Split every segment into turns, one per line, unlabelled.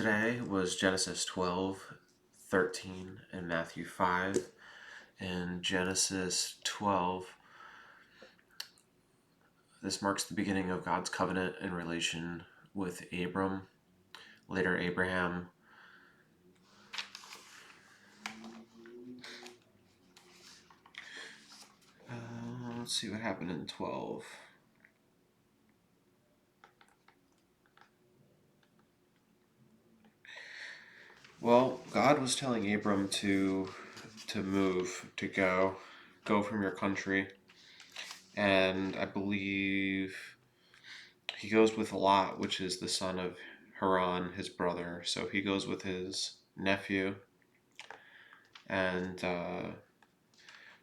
Today was Genesis 12, 13, and Matthew 5. In Genesis 12, this marks the beginning of God's covenant in relation with Abram, later Abraham. Let's see what happened in 12. Well, God was telling Abram to move, to go from your country. And I believe he goes with Lot, which is the son of Haran, his brother. So he goes with his nephew. And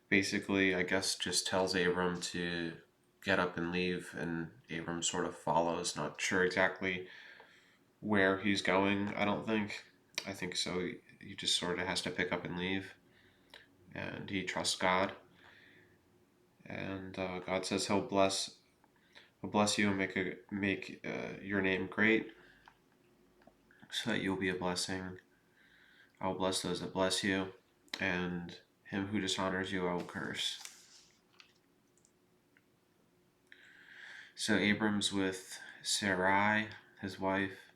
basically, I guess, just tells Abram to get up and leave. And Abram sort of follows, not sure exactly where he's going, I don't think. I think so. He just sort of has to pick up and leave. And he trusts God. And God says he'll bless you and make your name great, so that you'll be a blessing. I will bless those that bless you, and him who dishonors you I will curse. So Abram's with Sarai, his wife,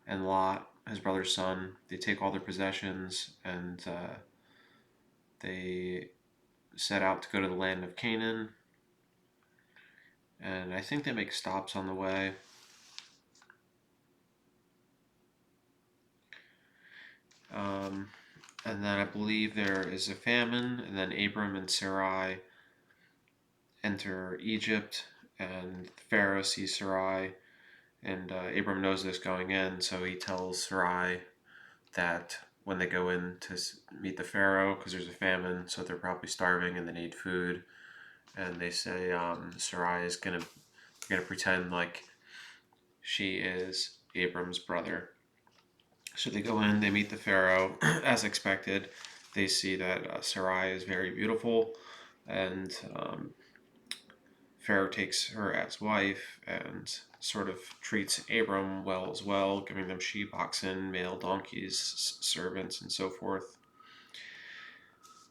and Lot, his brother's son. They take all their possessions, and they set out to go to the land of Canaan. And I think they make stops on the way. And then I believe there is a famine, and then Abram and Sarai enter Egypt, and Pharaoh sees Sarai, and Abram knows this going in, so he tells Sarai that when they go in to meet the Pharaoh, because there's a famine, so they're probably starving and they need food, and they say Sarai is gonna pretend like she is Abram's brother. So they go in, they meet the Pharaoh, as expected. They see that Sarai is very beautiful, and Pharaoh takes her as wife and sort of treats Abram well as well, giving them sheep, oxen, male donkeys, servants, and so forth.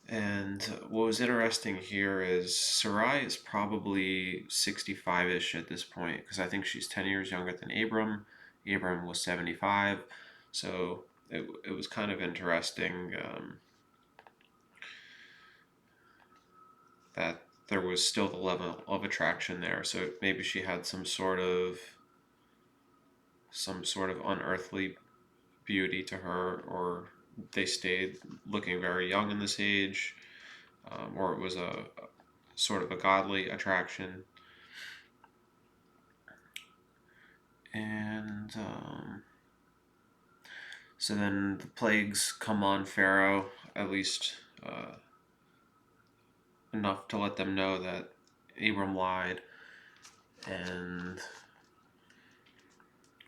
And what was interesting here is Sarai is probably 65-ish at this point, because I think she's 10 years younger than Abram. Abram was 75, so it was kind of interesting that there was still the level of attraction there. So maybe she had some sort of unearthly beauty to her, or they stayed looking very young in this age, or it was a sort of a godly attraction. And so then the plagues come on Pharaoh, at least enough to let them know that Abram lied. And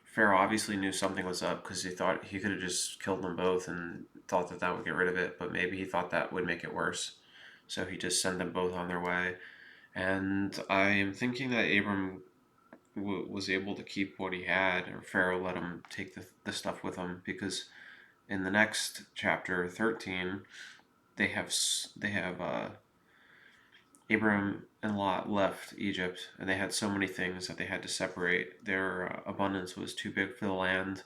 Pharaoh obviously knew something was up, because he thought he could have just killed them both and thought that would get rid of it, but maybe he thought that would make it worse. So he just sent them both on their way. And I am thinking that Abram was able to keep what he had, or Pharaoh let him take the stuff with him, because in the next chapter 13, they have Abram and Lot left Egypt, and they had so many things that they had to separate. Their abundance was too big for the land.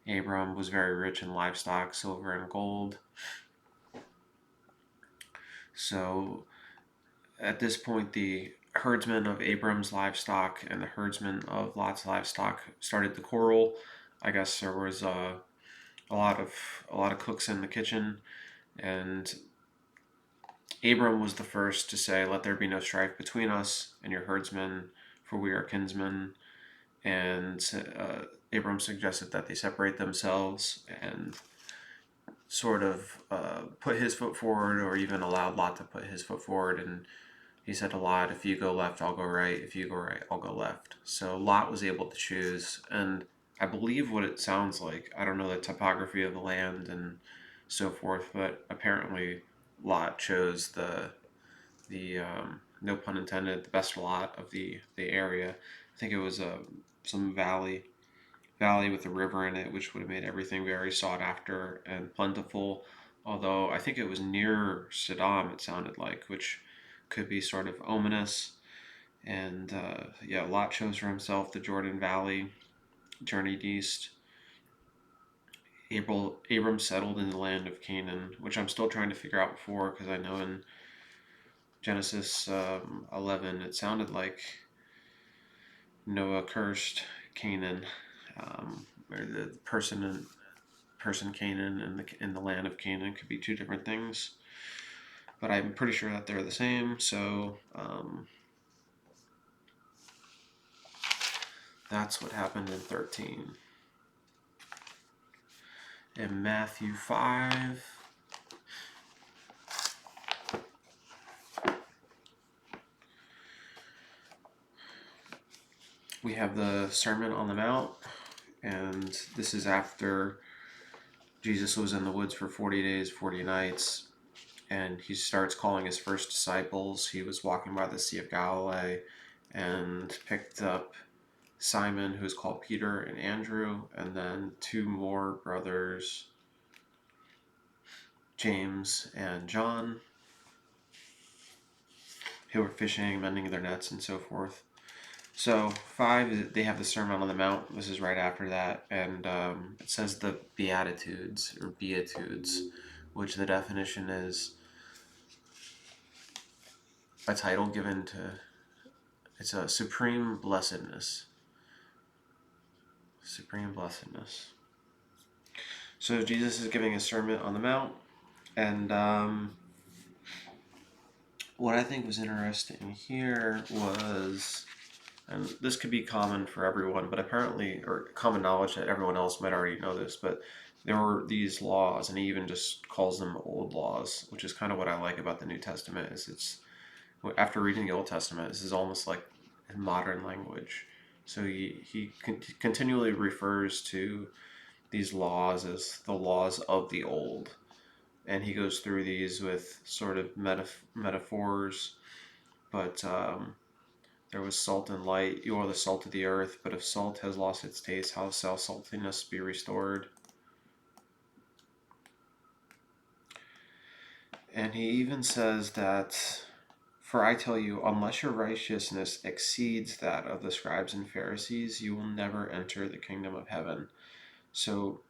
Abram was very rich in livestock, silver and gold. So at this point, the herdsmen of Abram's livestock and the herdsmen of Lot's livestock started to quarrel. I guess there was a lot of cooks in the kitchen, and Abram was the first to say, "Let there be no strife between us and your herdsmen, for we are kinsmen." And Abram suggested that they separate themselves, and sort of put his foot forward, or even allowed Lot to put his foot forward. And he said to Lot, "If you go left, I'll go right. If you go right, I'll go left." So Lot was able to choose, and I believe what it sounds like. I don't know the topography of the land and so forth, but apparently Lot chose the no pun intended, the best lot of the area. I think it was some valley, valley with a river in it, which would have made everything very sought after and plentiful. Although I think it was near Saddam, it sounded like, which could be sort of ominous. And yeah, Lot chose for himself the Jordan Valley, journeyed east. Abram settled in the land of Canaan, which I'm still trying to figure out before, because I know in Genesis 11 it sounded like Noah cursed Canaan, or the person Canaan and the land of Canaan could be two different things, but I'm pretty sure that they're the same. So that's what happened in 13. In Matthew 5, we have the Sermon on the Mount, and this is after Jesus was in the woods for 40 days, 40 nights, and he starts calling his first disciples. He was walking by the Sea of Galilee and picked up Simon, who's called Peter, and Andrew, and then two more brothers, James and John, who were fishing, mending their nets, and so forth. So 5, they have the Sermon on the Mount. This is right after that, and it says the Beatitudes, or Beatitudes, which the definition is a title given to, it's a supreme blessedness. Supreme blessedness. So Jesus is giving a Sermon on the Mount, and what I think was interesting here was, and this could be common for everyone, but apparently, or common knowledge that everyone else might already know this, but there were these laws, and he even just calls them old laws, which is kind of what I like about the New Testament. Is it's, after reading the Old Testament, this is almost like modern language. So he continually refers to these laws as the laws of the old, and he goes through these with sort of metaphors. But there was salt and light. You are the salt of the earth, but if salt has lost its taste, how shall saltiness be restored? And he even says that, for I tell you, unless your righteousness exceeds that of the scribes and Pharisees, you will never enter the kingdom of heaven. So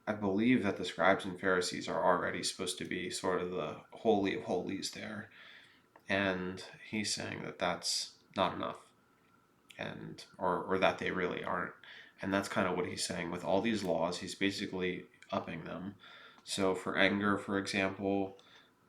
I believe that the scribes and Pharisees are already supposed to be sort of the holy of holies there. And he's saying that that's not enough, and or that they really aren't. And that's kind of what he's saying. With all these laws, he's basically upping them. So for anger, for example,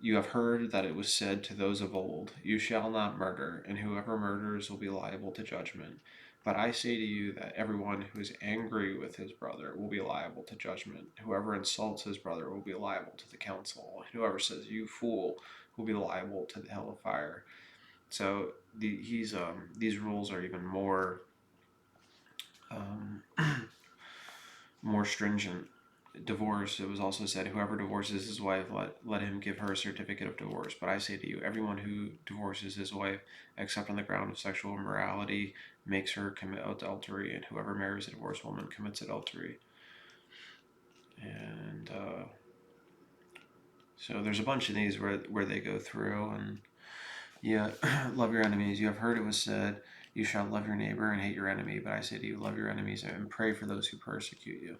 you have heard that it was said to those of old, you shall not murder, and whoever murders will be liable to judgment. But I say to you that everyone who is angry with his brother will be liable to judgment. Whoever insults his brother will be liable to the council. And whoever says, you fool, will be liable to the hell of fire. So these rules are even more um, more stringent. Divorce, it was also said, whoever divorces his wife, let him give her a certificate of divorce. But I say to you, everyone who divorces his wife, except on the ground of sexual immorality, makes her commit adultery, and whoever marries a divorced woman commits adultery. And so there's a bunch of these where they go through, and yeah, love your enemies. You have heard it was said, you shall love your neighbor and hate your enemy. But I say to you, love your enemies and pray for those who persecute you.